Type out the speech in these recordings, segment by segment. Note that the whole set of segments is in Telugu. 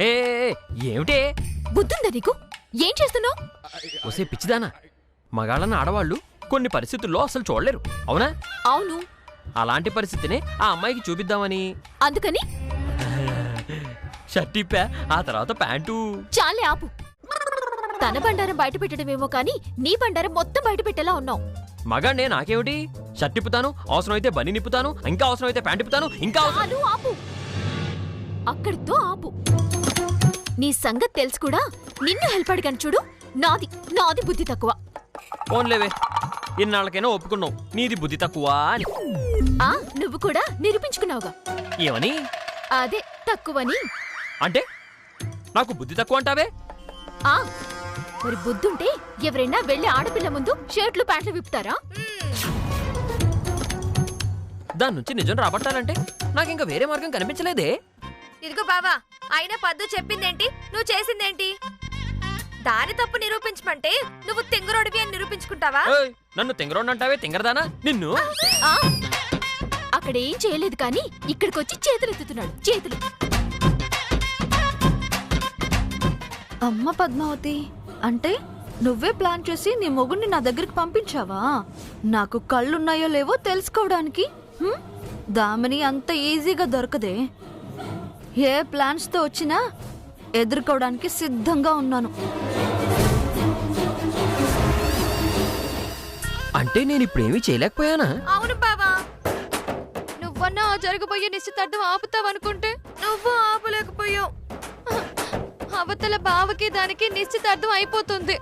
ఏ ఏమిటే బుద్ధుందా నీకు? ఏం చేస్తున్నావు? ఒసే పిచ్చిదానా, మగాళ్ళన్న ఆడవాళ్ళు కొన్ని పరిస్థితుల్లో అసలు చూడలేరు, అవునా? అవును. అలాంటి పరిస్థితిని ఆ అమ్మాయికి చూపిద్దామని అందుకని షర్ట్ ఇప్పా, ఆ తర్వాత ప్యాంటు. చాలే ఆపు. తన బండారం బయట పెట్టడమేమో కానీ నీ బండారం మొత్తం బయట పెట్టేలా ఉన్నావు. మగాడినే నాకేమిటి? షర్ట్ ఇప్పుతాను, అవసరమైతే బని నిప్పుతాను, ఇంకా అవసరమైతే ప్యాంట్ ఇప్పుతాను, ఇంకా చాలు ఆపు. అక్కడితో ఆపు. నీ సంగతి తెలుసు కూడా నిన్ను హెల్ప్ అడిగాను చూడు. నాది నాది బుద్ధి తక్కువ. ఫోన్లేవే, ఇన్నాళ్ళకైనా ఒప్పుకున్నావు నీది బుద్ధి తక్కువ అని. నువ్వు కూడా నిరూపించుకున్నావుగా. ఏమని? అదే తక్కువని. అంటే నాకు బుద్ధి తక్కువ అంటావే? మరి బుద్ధుంటే ఎవరైనా వెళ్లి ఆడపిల్ల ముందు షర్ట్లు ప్యాంట్లు విప్పుతారా? దాని నుంచి నిజం రాబట్టాలంటే నాకింకా వేరే మార్గం కనిపించలేదే. ఇదిగో బావా, అయినా పద్దు చెప్పిందేంటి, నువ్వు చేసిందేంటి? దాని తప్పు నిరూపించమంటే నువ్వు తెంగరోడివి అని నిరూపించుకుంటావా? నన్ను తెంగరోడ్ అంటావే, తెంగరదానా నిన్ను. అక్కడేం చేయలేదు కానీ ఇక్కడికొచ్చి చేతులెత్తుతున్నాడు. చేతులు. అమ్మ పద్మావతి, అంటే నువ్వే ప్లాన్ చేసి నీ మొగుడిని నా దగ్గరికి పంపించావా? నాకు కళ్ళున్నాయో లేవో తెలుసుకోవడానికి. దామిని అంత ఈజీగా దొరకదే. ఏ ప్లాన్స్ తో వచ్చినా ఎదుర్కోవడానికి సిద్ధంగా ఉన్నాను. అంటే నేను ఇప్పుడేమీ చేయలేకపోయానా? అవును బావా, నువ్వన్నా జరగబోయే నిశ్చితార్థం ఆపుతావనుకుంటే నువ్వు ఆపలేకపోయావు. అవతల బావకి దానికి నిశ్చితార్థం అయిపోతుంది.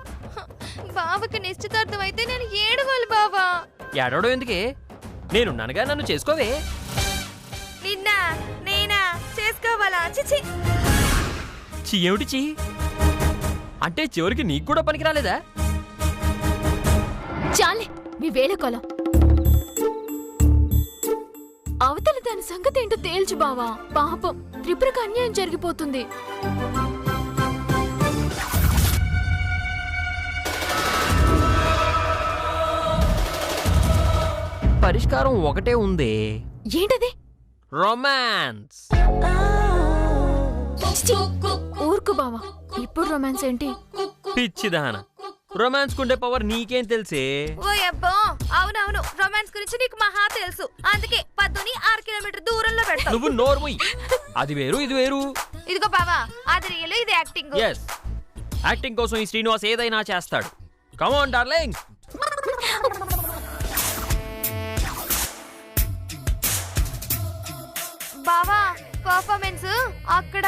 బావకి నిశ్చితార్థం అయితే నేను ఏడవాలి బావా. ఏడవడం ఎందుకే? నేనున్నానుగా, నన్ను చేసుకోవే. నిన్నా నేనా చేసుకోవాలా? చిచి. ఏమిటి చీ? అంటే చివరికి నీకు కూడా పనికి రాలేదా? చాలే మీ వేళకోలం. అవతల దాని సంగతి ఏంటో తేల్చు బావా. పాపం త్రిపురకు అన్యాయం జరిగిపోతుంది. పరిష్కారం ఒకటే ఉంది. ఏంటది? రొమాన్స్. ఊరుకు బావా, ఇప్పుడు రొమాన్స్ ఏంటి? పిచ్చిదాన, రొమాన్స్ కుండే పవర్ నీకేం తెలుసే? ఓ అబ్బో, అవునవును, రొమాన్స్ గురించి నీకు మహా తెలుసు. అందుకే పద్దుని 6 కిలోమీటర్ దూరంలో పెడతావు. నువ్వు నోర్ముయ్. అది వేరు, ఇది వేరు. ఇదిగో బావా, అది రియల్, ఇది యాక్టింగ్. ఎస్, యాక్టింగ్ కోసం ఈ శ్రీనివాస్ ఏదైనా చేస్తాడు. Come on darling. బావా, పర్ఫార్మెన్స్ అక్కడ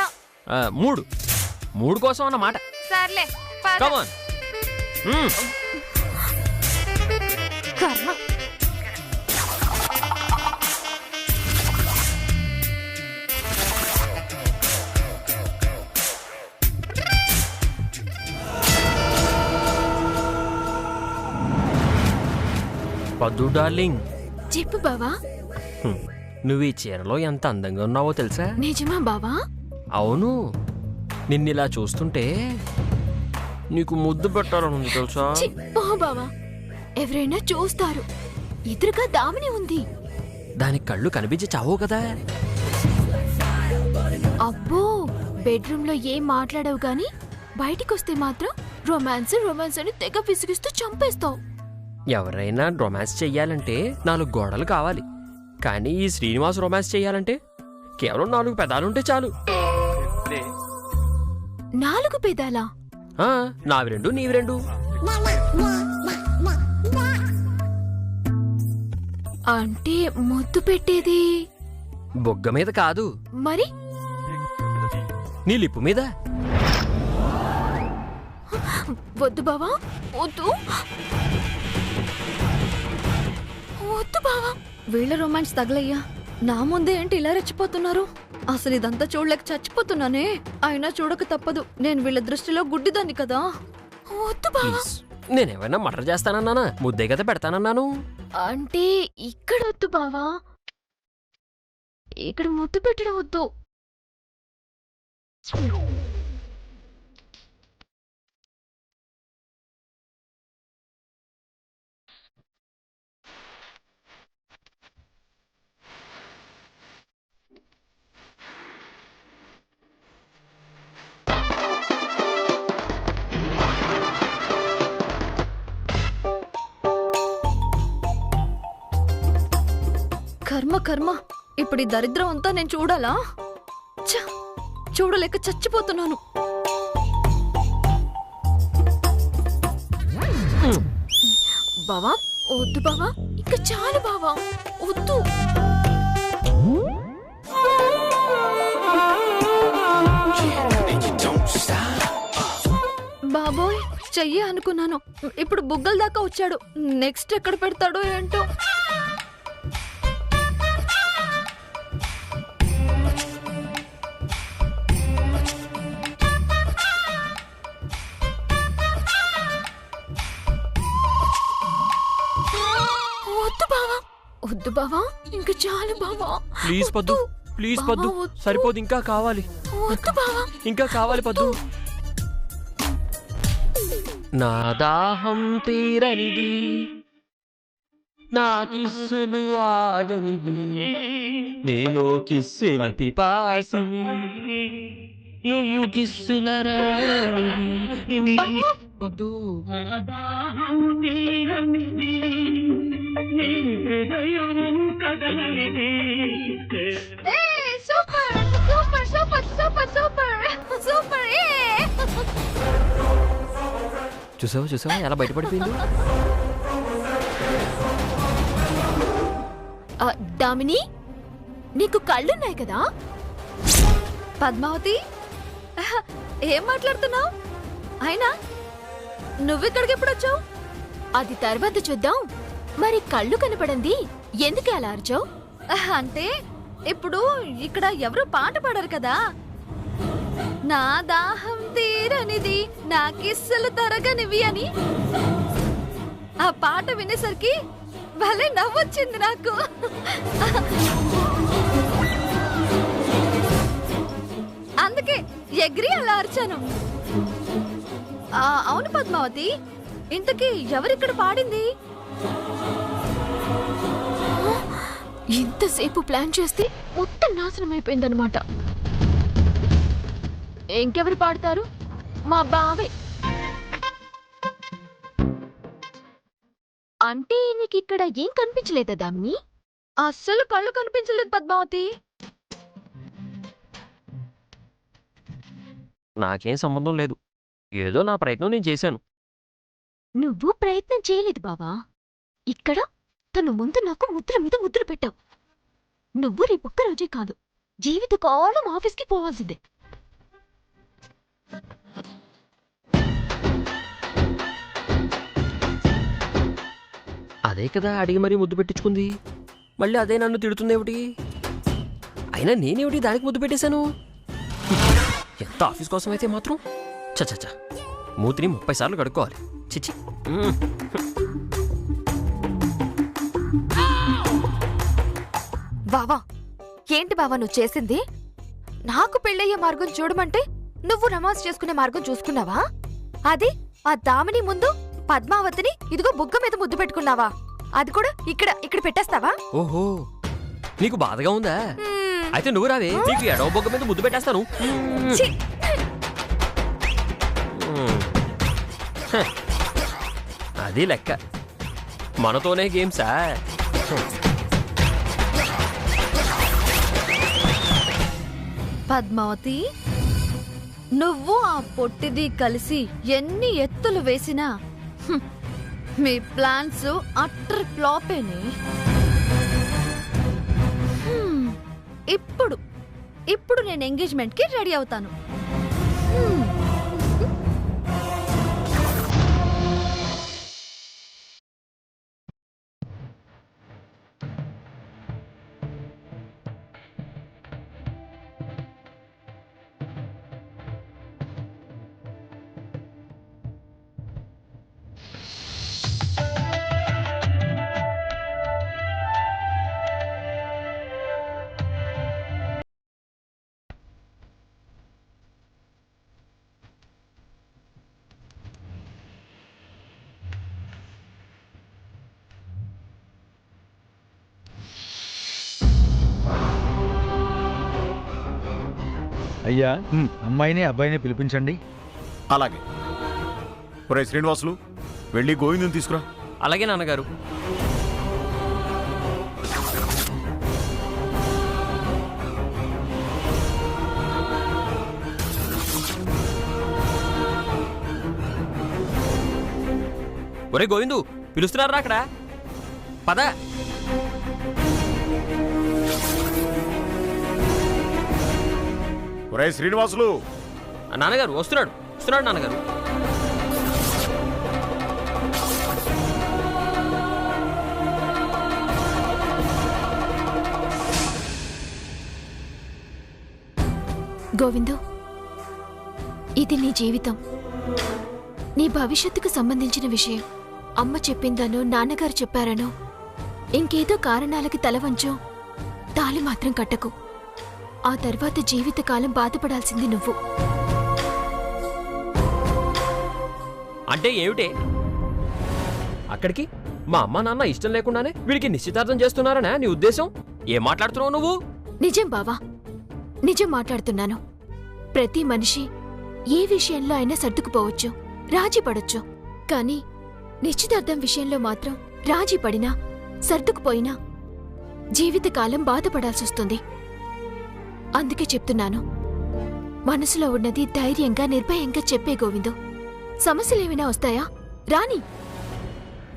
3 కోసం అన్నమాట. సర్లే, కమ్ ఆన్. కర్మ. పద్దు డార్లింగ్, చెప్పు బావా. నువ్వు ఈ చీరలో ఎంత అందంగా ఉన్నావో తెలుసా? నిజమా బావా? అవును, నిన్నిలా చూస్తుంటే నీకు ముద్దు పెట్టాలనుంది తెలుసా? పో బావా, ఎవరైనా చూస్తారు. ఎదురుగా దామిని ఉంది. దాని కళ్ళు కనిపించి చావో కదా. అబ్బో, బెడ్రూమ్ లో ఏం మాట్లాడవు గాని బయటికొస్తే మాత్రం రొమాన్స్ రొమాన్స్ అని తెగ విసిగిస్తూ చంపేస్తావు. ఎవరైనా రొమాన్స్ చెయ్యాలంటే 4 గోడలు కావాలి, కానీ ఈ శ్రీనివాస్ రొమాన్స్ చెయ్యాలంటే కేవలం 4 పెదాలుంటే చాలు. 4 పెదాలా? నావి 2, నీవి 2. అంటే ముద్దు పెట్టేది బొగ్గ మీద కాదు, మరి నీ లిప్పు మీద. వద్దు బావా, వద్దు వద్దు బావా. వీళ్ళ రొమాన్స్ తగలయ్యా. నా ముందే ఏంటి ఇలా రెచ్చిపోతున్నారు? అసలు ఇదంతా చూడలేక చచ్చిపోతున్నానే. అయినా చూడక తప్పదు, నేను వీళ్ళ దృష్టిలో గుడ్డిదాన్ని కదా. వద్దు బావా. నేనేమైనా మర్డర్ చేస్తానన్నానా? ముద్దే కదా పెడతానన్నాను. అంటే ఇక్కడ వద్దు బావా, ఇక్కడ ముద్దు పెట్టడం వద్దు. కర్మ కర్మ, ఇప్పుడు ఈ దరిద్రం అంతా నేను చూడాలా? ఛ! చూడలేక చచ్చిపోతున్నాను. బావా వద్దు బావా, ఇంకా చాలు బావా, వద్దు. బాబోయ్, చెయ్యి అనుకున్నాను. ఇప్పుడు బుగ్గల దాకా వచ్చాడు. నెక్స్ట్ ఎక్కడ పెడతాడో ఏంటో. వద్దు బావా, వద్దు బావా, ఇంకా చాలు బావా. ప్లీజ్ పద్దు, ప్లీజ్ పద్దు, సరిపోదు, ఇంకా కావాలి, వద్దు బావా, ఇంకా కావాలి పద్దు. నా దాహం తీరనిది, నా కిస్సులు ఆడనిది, నేను కిస్సుల పిపాసం, నువ్వు కిస్సుల రానిది. వద్దు. Super super super super super super. చూసావా చూసావా ఎలా బయటపడిపోయింది? దామిని, నీకు కళ్ళున్నాయి కదా? పద్మావతి, ఏం మాట్లాడుతున్నావు? అయినా నువ్విక్కడికి ఎప్పుడు వచ్చావు? అది తర్వాత చూద్దాం. మరి కళ్ళు కనపడింది ఎందుకు అలా అరిచావు? అంటే ఇప్పుడు ఇక్కడ ఎవరు పాట పాడరు కదా. నా దాహం తీరనిది, నా కిస్సులు తరగనివి అని ఆ పాట వినేసరికి భలే నవ్వొచ్చింది నాకు. అందుకే ఎగిరి అలా అరిచాను. అవును పద్మావతి, ఇంతకీ ఎవరిక్కడ పాడింది? ఇంతసేపు ప్లాన్ చేస్తే మొత్తం నాశనం అయిపోయిందనమాట. ఇంకెవరు పాడతారు? మా బావే. అంటే నీకు ఇక్కడ ఏం కనిపించలేదా దామిని? అస్సలు కళ్ళు కనిపించలేదు పద్మావతి. నాకేం సంబంధం లేదు, ఏదో నా ప్రయత్నం నేను చేశాను. నువ్వు ప్రయత్నం చేయలేదు బావా. ఇక్కడ తను ముందు నాకు ముద్ర మీద ముద్ర పెట్టావు. నువ్వు రేపొక్క రోజే కాదు, జీవితకాలం ఆఫీస్కి పోవాల్సిందే. అదే కదా అడిగి మరీ ముద్దు పెట్టించుకుంది, మళ్ళీ అదే నన్ను తిడుతుందేమిటి? అయినా నేనేమిటి దానికి ముద్దు పెట్టేశాను? ఎంత ఆఫీస్ కోసం అయితే మాత్రం చచ్చా మూతిని 30 సార్లు కడుక్కోవాలి. చిచ్చి. బావా, ఏంటి బావా నువ్వు చేసింది? నాకు పెళ్ళయ్యే మార్గం చూడమంటే నువ్వు నమాజ్ చేసుకునే మార్గం చూసుకున్నావా? అది ఆ దామిని ముందు పద్మావతిని ఇదిగో బుగ్గ మీద ముద్దు పెట్టుకున్నావా? అది కూడా ఇక్కడ పెట్టేస్తావా? ఓహో, నీకు బాధగా ఉందా? అయితే నువ్వు రావే, నీకు ఎడవ బొగ్గ మీద ముద్దు పెట్టేస్తాను. ఛీ! అది లెక్క, మనతోనే గేమ్సా? పద్మావతి, నువ్వు ఆ పొట్టిది కలిసి ఎన్ని ఎత్తులు వేసినా మీ ప్లాన్స్ అట్టర్ ఫ్లాపేనే. ఇప్పుడు నేను ఎంగేజ్మెంట్ కి రెడీ అవుతాను. అయ్యా, అమ్మాయిని అబ్బాయిని పిలిపించండి. అలాగే. ఒరే శ్రీనివాసులు, వెళ్ళి గోవిందుని తీసుకురా. అలాగే నాన్నగారు. ఒరే గోవిందు పిలుస్తున్నారా అక్కడ? పద. ఒరే శ్రీనివాసులు. నాన్నగారు వస్తున్నాడు నాన్నగారు. గోవిందు, ఇది నీ జీవితం, నీ భవిష్యత్తుకు సంబంధించిన విషయం. అమ్మ చెప్పిందనో నాన్నగారు చెప్పారనో ఇంకేదో కారణాలకి తల వంచో తాళి మాత్రం కట్టకు. ఆ తర్వాత జీవితకాలం బాధపడాల్సింది నువ్వు. అంటే ఏమిటే? అక్కడికి మా అమ్మ నాన్న ఇష్టం లేకుండానే వీడికి నిశ్చితార్థం చేస్తున్నారనా నీ ఉద్దేశం? ఏం మాట్లాడుతున్నావు నువ్వు? నిజం బావా, నిజం మాట్లాడుతున్నాను. ప్రతి మనిషి ఏ విషయంలో అయినా సర్దుకుపోవచ్చు, రాజీ పడొచ్చు. కానీ నిశ్చితార్థం విషయంలో మాత్రం రాజీ పడినా సర్దుకుపోయినా జీవితకాలం బాధపడాల్సొస్తుంది. అందుకే చెప్తున్నాను, మనసులో ఉన్నది ధైర్యంగా నిర్భయంగా చెప్పే గోవిందు. సమస్యలేమైనా వస్తాయా? రాని,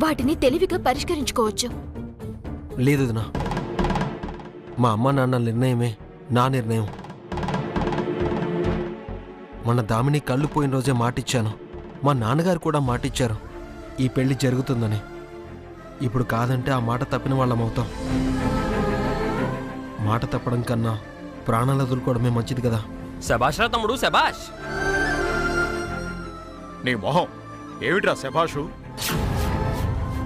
వాటిని తెలివిగా పరిష్కరించుకోవచ్చు. లేదు నా, మా అమ్మ నాన్న నిర్ణయమే నా నిర్ణయం. మన దామిని కళ్ళు పోయిన రోజే మాటిచ్చాను. మా నాన్నగారు కూడా మాటిచ్చారు ఈ పెళ్లి జరుగుతుందని. ఇప్పుడు కాదంటే ఆ మాట తప్పిన వాళ్ళమవుతాం. మాట తప్పడం కన్నా ప్రాణాలు వదులుకోవడమే మంచిది కదా. శభాష్ రా తమ్ముడు, శభాష్. నీ మొహం ఏమిట్రా శభాషు?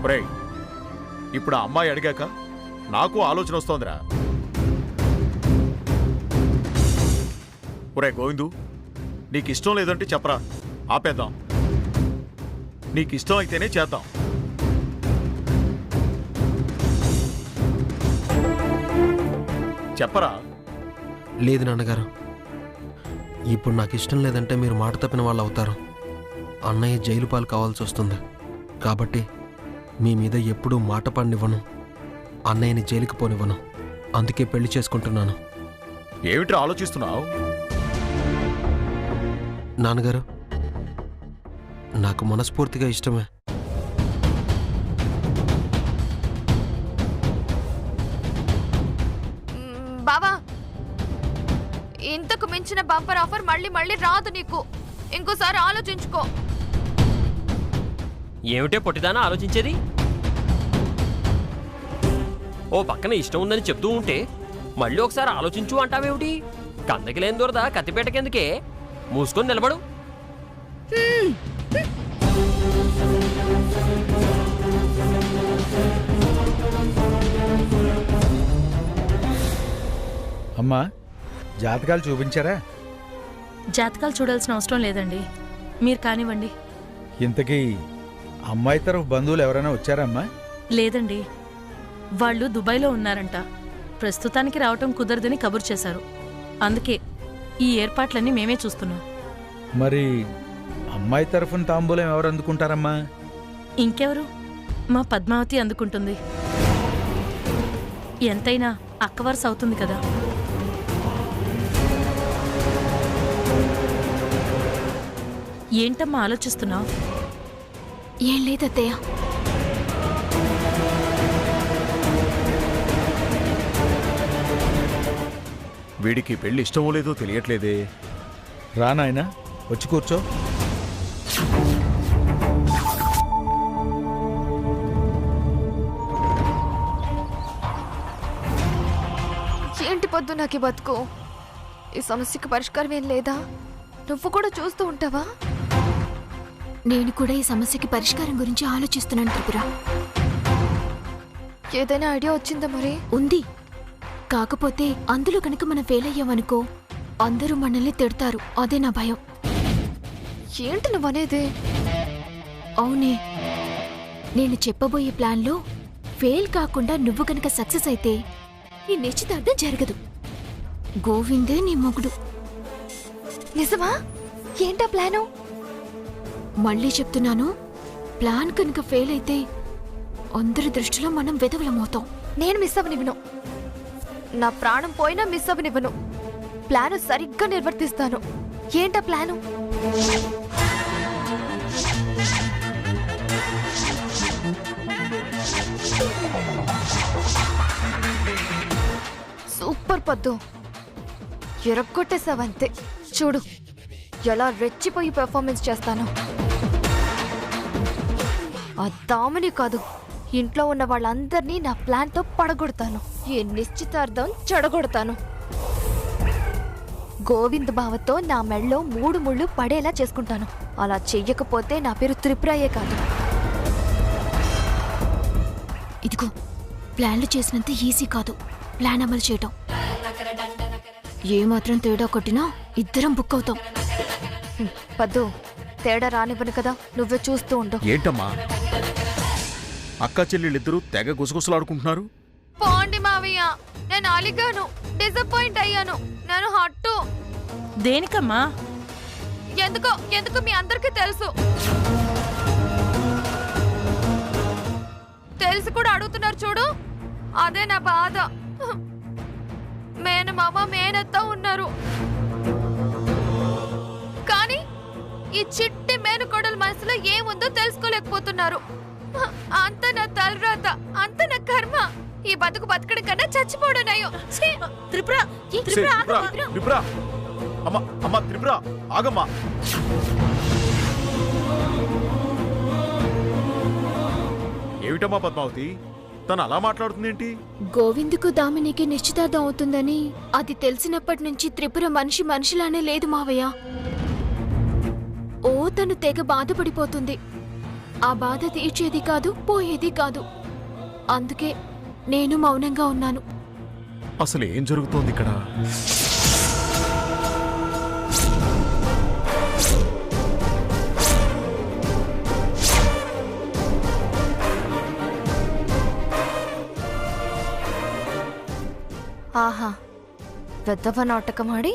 ఒరే, ఇప్పుడు ఆ అమ్మాయి అడిగాక నాకు ఆలోచన వస్తోందిరా. ఒరే గోవిందు, నీకిష్టం లేదంటే చెప్పరా, ఆపేద్దాం. నీకిష్టం అయితేనే చేద్దాం. చెప్పరా. లేదు నాన్నగారు, ఇప్పుడు నాకు ఇష్టం లేదంటే మీరు మాట తప్పిన వాళ్ళు అవుతారు. అన్నయ్య జైలు పాలు కావాల్సి వస్తుంది. కాబట్టి మీ మీద ఎప్పుడూ మాట పడినివ్వను, అన్నయ్యని జైలుకి పోనివ్వను. అందుకే పెళ్లి చేసుకుంటున్నాను. ఏమిట్రా ఆలోచిస్తున్నావు? నాన్నగారు, నాకు మనస్ఫూర్తిగా ఇష్టమే. బావా, ఇంతకు మించిన బంపర్ ఆఫర్ మళ్ళీ మళ్ళీ రాదు నీకు. ఇంకోసారి ఆలోచించుకో. ఏమిటే పొట్టిదానా ఆలోచించేది? ఓ పక్కన ఇష్టం ఉందని చెప్తూ ఉంటే మళ్ళీ ఒకసారి ఆలోచించు అంటావేమిటి? కందకి లేని దూరదా కత్తిపేటకెందుకే? మూసుకొని నిలబడు. అమ్మా, జాతకాలు చూపించారా? జాతకాలు చూడాల్సిన అవసరం లేదండి, మీరు కానివ్వండి. ఇంతకీ అమ్మాయి తరఫు బంధువులు ఎవరైనా వచ్చారమ్మా? లేదండి, వాళ్ళు దుబాయ్లో ఉన్నారంట. ప్రస్తుతానికి రావటం కుదరదని కబురు చేశారు. అందుకే ఈ ఏర్పాట్లన్నీ మేమే చూస్తున్నాం. మరి అమ్మాయి తరఫున తాంబూలం ఎవరు అందుకుంటారమ్మా? ఇంకెవరు? మా పద్మావతి అందుకుంటుంది. ఎంతైనా అక్కవరస అవుతుంది కదా. ఏంటమ్మా ఆలోచిస్తున్నావు? ఏం లేదత్తయ్య. వీడికి పెళ్లి ఇష్టమో లేదో తెలియట్లేదే. రా నాయనా, వచ్చి కూర్చో. ఏంటి పొద్దు నాకు బతుకు? ఈ సమస్యకు పరిష్కారం ఏం లేదా? నువ్వు కూడా చూస్తూ ఉంటావా? నేను కూడా ఈ సమస్యకి పరిష్కారం గురించి ఆలోచిస్తున్నాను త్రిపుర. ఏదైనా ఐడియా వచ్చిందా మరి? ఉంది. కాకపోతే అందులో కనుక మనం ఫెయిల్ అయ్యామనుకో అందరూ మనల్ని తిడతారు. అదే నా భయం. ఏంటి నువ్వనేది? అవునే, నేను చెప్పబోయే ప్లాన్లో ఫెయిల్ కాకుండా నువ్వు కనుక సక్సెస్ అయితే నీ నిశ్చితార్థం జరగదు. గోవిందే నీ మొగుడు. నిజమా? ఏంటా ప్లాను? మళ్ళీ చెప్తున్నాను, ప్లాన్ కనుక ఫెయిల్ అయితే అందరి దృష్టిలో మనం వెధవలమవుతాం. నేను మిస్ అవ్వనివ్వను. నా ప్రాణం పోయినా మిస్ అవ్వనివ్వను. ప్లాను సరిగ్గా నిర్వర్తిస్తాను. ఏంటా ప్లాను? సూపర్ పద్దు, ఎరగొట్టేసావంతే. చూడు ఎలా రెచ్చిపోయి పెర్ఫార్మెన్స్ చేస్తాను. ఆ దామిని కాదు, ఇంట్లో ఉన్న వాళ్ళందరినీ నా ప్లాన్తో పడగొడతాను. ఈ నిశ్చితార్థం చెడగొడతాను. గోవింద్ బావతో నా మెళ్ళలో 3 ముళ్ళు పడేలా చేసుకుంటాను. అలా చెయ్యకపోతే నా పేరు త్రిపురయే కాదు. ఇదిగో, ప్లాన్లు చేసినంత ఈజీ కాదు ప్లాన్ అమలు చేయటం. ఏమాత్రం తేడా కొట్టినా ఇద్దరం బుక్ అవుతాం. పద్దు, తేడా రానివ్వను కదా, నువ్వే చూస్తూ ఉండు. ఏంటమ్మా అక్క చెల్లెళ్ళిద్దరూ తెగ గుసగుసలాడుకుంటున్నారు? పోండి మావయ్య, నేను అలిగాను, డిసప్పాయింట్ అయ్యాను. నేను హట్టు. దేనికమ్మా? ఎందుకు మీ అందరికీ తెలుసు. తెలిసి కూడా అడుగుతున్నారు చూడు, అదే నా బాధ. మేనమామ మేనత్త ఉన్నారు, కానీ ఈ చిట్టి మేనకోడల మనసులో ఏముందో తెలుసుకోలేకపోతున్నారు. అంత నా తలరాత, అంత నా కర్మ. ఈ బతుకు బతకడం కన్నా చచ్చిపోవడం నయం. త్రిపుర, త్రిపుర, అమ్మా త్రిపుర, ఆగమ్మా. ఏమిటమ్మా పద్మావతి, తను అలా మాట్లాడుతుందేంటి? గోవిందుకు దామినికి నిశ్చితార్థం అవుతుందని అది తెలిసినప్పటి నుంచి త్రిపుర మనిషిలానే లేదు మావయ్య. ఓ తను తెగ బాధపడిపోతుంది. ఆ బాధ తీర్చేది కాదు, పోయేది కాదు. అందుకే నేను మౌనంగా ఉన్నాను. అసలు ఏం జరుగుతోంది ఇక్కడ? ఆహా, వెధవ నాటకమాడి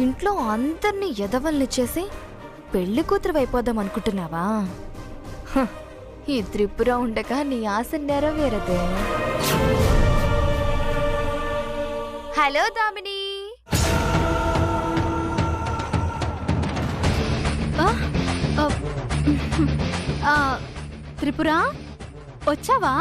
ఇంట్లో అందర్నీ ఎదవల్ని చేసి పెళ్లి కూతురు అయిపోదాం అనుకుంటున్నావా? హ, ఈ త్రిపుర ఉండగా నీ ఆశ నెరవేరదే. హలో దామిని. త్రిపుర, వచ్చావా?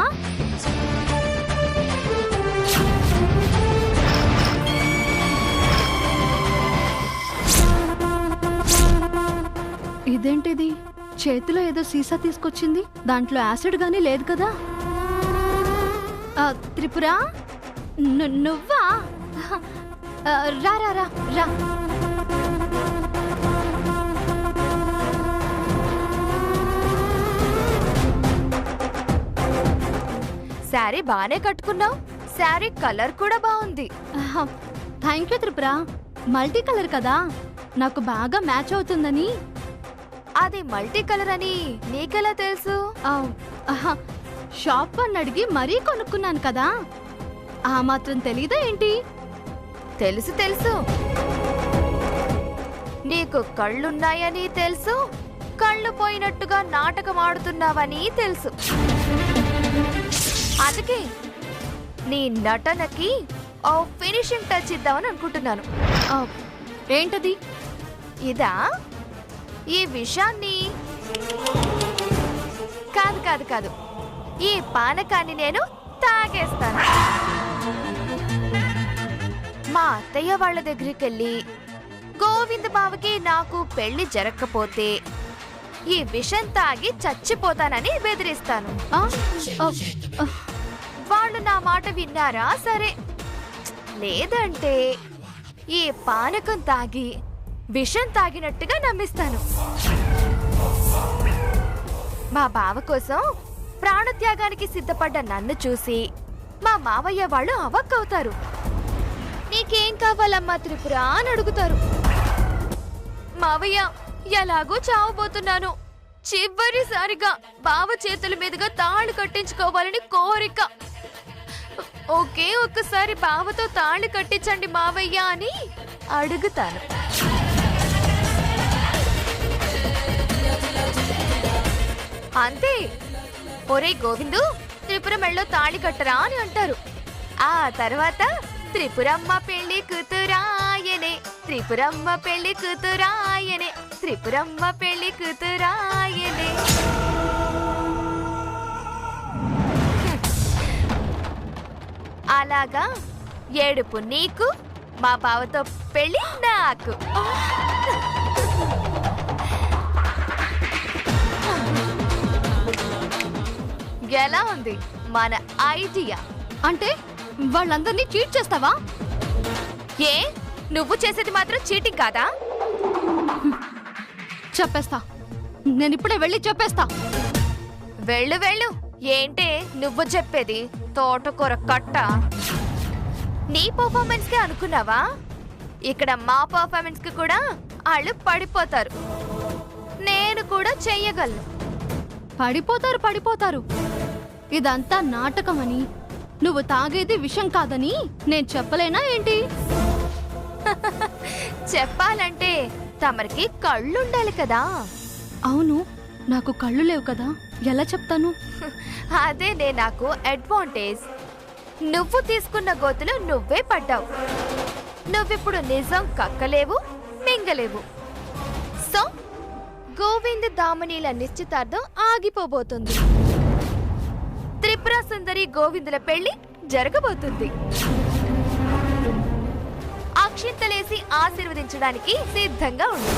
ఇదేంటిది? చేతిలో ఏదో సీసా తీసుకొచ్చింది. దాంట్లో యాసిడ్ గానీ లేదు కదా? త్రిపుర, నువ్వా? రా రా రా రా. శారీ బానే కట్టుకున్నావు. శారీ కలర్ కూడా బాగుంది. Thank you Tripura. Multi colour కదా, నాకు బాగా మ్యాచ్ అవుతుందని. అది మల్టీ కలర్ అని నీకెలా తెలుసు? షాప్ అని అడిగి మరీ కొనుక్కున్నాను కదా, ఆ మాత్రం తెలీదా ఏంటి? తెలుసు తెలుసు, నీకు కళ్ళున్నాయని తెలుసు, కళ్ళు పోయినట్టుగా నాటకం ఆడుతున్నావని తెలుసు. అందుకే నీ నటనకి ఓ ఫినిషింగ్ టచ్ ఇద్దామని అనుకుంటున్నాను. ఏంటది? ఇదా? ఈ విషయాన్ని కాదు కాదు కాదు, ఈ పానకాన్ని నేను తాగేస్తాను. మా అత్తయ్య వాళ్ళ దగ్గరికి వెళ్ళి గోవింద్ బావకి నాకు పెళ్లి జరగకపోతే ఈ విషం తాగి చచ్చిపోతానని బెదిరిస్తాను. వాళ్ళు నా మాట విన్నారా సరే, లేదంటే ఈ పానకం తాగి విషం తాగినట్టుగా నమ్మిస్తాను. మా బావ కోసం ప్రాణత్యాగానికి సిద్ధపడ్డ నన్ను చూసి మా మావయ్య వాళ్ళు అవక్కవుతారు. నీకేం కావాలమ్మా త్రిపుర అని అడుగుతారు. మావయ్య, ఎలాగో చావబోతున్నాను, చివరిసారిగా బావ చేతుల మీదుగా తాళి కట్టించుకోవాలని కోరిక. ఒకే ఒక్కసారి బావతో తాళి కట్టించండి మావయ్య అని అడుగుతాను. అంతే. ఒరే గోవిందు, త్రిపుర మెళ్ళో తాళి కట్టరా అని అంటారు. ఆ తర్వాత త్రిపురమ్మ పెళ్లి కూతురాయనే, త్రిపురమ్మ పెళ్లి కూతురాయనే, త్రిపురమ్మ పెళ్లి కూతురాయనే. అలాగా ఏడుపు నీకు, మా బావతో పెళ్లి నాకు. ఎలా ఉంది మన ఐడియా? అంటే వాళ్ళందరినీ చీట్ చేస్తావా? ఏ నువ్వు చేసేది మాత్రం చీటింగ్ కాదా? చెప్పేస్తా, నేను ఇప్పుడే వెళ్ళి చెప్పేస్తా. వెళ్ళు వెళ్ళు. ఏంటే నువ్వు చెప్పేది? తోటకూర కట్ట. నీ పర్ఫార్మెన్స్ కి అనుకున్నావా? ఇక్కడ మా పర్ఫార్మెన్స్ కి కూడా వాళ్ళు పడిపోతారు. నేను కూడా చెయ్యగలను. పడిపోతారు. ఇదంతా నాటకమని, నువ్వు తాగేది విషం కాదని నేను చెప్పలేనా ఏంటి? చెప్పాలంటే తమరికి కళ్ళుండాలి కదా. అవును, నాకు కళ్ళు లేవు కదా, ఎలా చెప్తాను? అదేనే నాకు అడ్వాంటేజ్. నువ్వు తీసుకున్న గోతులు నువ్వే పడ్డావు. నువ్విప్పుడు నిజం కక్కలేవు, మింగలేవు. సో గోవింద్ దామనీల నిశ్చితార్థం ఆగిపోబోతుంది. త్రిపుర సుందరి గోవిందుల పెళ్లి జరగబోతుంది. అక్షింతలేసి ఆశీర్వదించడానికి సిద్ధంగా ఉండు.